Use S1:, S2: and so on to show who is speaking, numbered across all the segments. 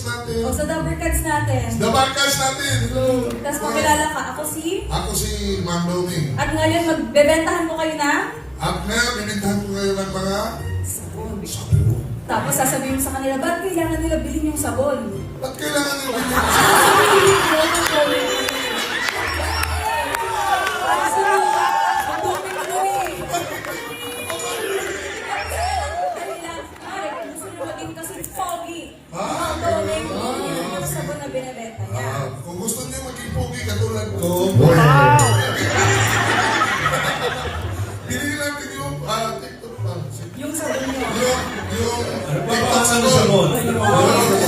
S1: natin.
S2: O, sa Dabber Cards natin.
S1: The Barkas natin. Hello.
S2: Tapos makilala ka, ako si...
S1: Ako si Ma'am Doming.
S2: At ngayon, magbebentahan ko kayo ng...
S1: At ngayon, binigyan ko kayo ng mga
S2: Sabon.
S1: sabon.
S2: Tapos sasabihin mo sa kanila, ba't kailangan nila bilhin yung sabon?
S1: Ba't kailangan nyo binigyan? Kung gusto nyo maging pogi katulad ko, binigyan natin yung TikTok pa.
S2: Yung sabon nyo.
S1: Yung
S3: TikTok sabon.
S1: Yung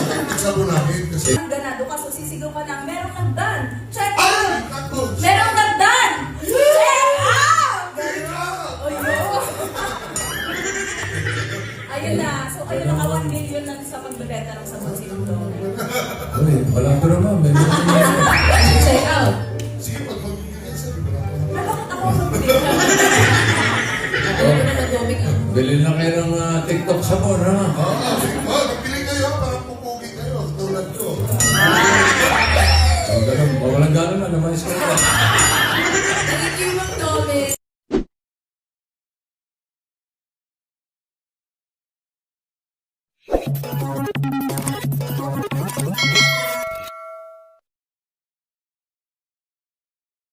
S1: TikTok sabon namin. Kasi,
S2: Ang ganado ka, so sisigaw ka ng, meron kang dan. Check
S1: ay!
S2: out!
S1: Ako!
S2: Meron kang dan! Check out!
S1: Ikaw!
S2: O yun. Ayun na. So kayo naka 1 million na sa pagbebenta ng sabon si Dong.
S3: Uy, walang drama. May
S2: Check out.
S1: Sige, pag magbibigay sa
S2: Bakit ako ang magbibigay?
S3: Bilhin lang kayo ng TikTok sabon, ha?
S1: Magpili kayo para pupugi kayo. Tulad ko.
S3: Ganun, walang gano'n na naman isa.
S2: Thank you, Mang Dome.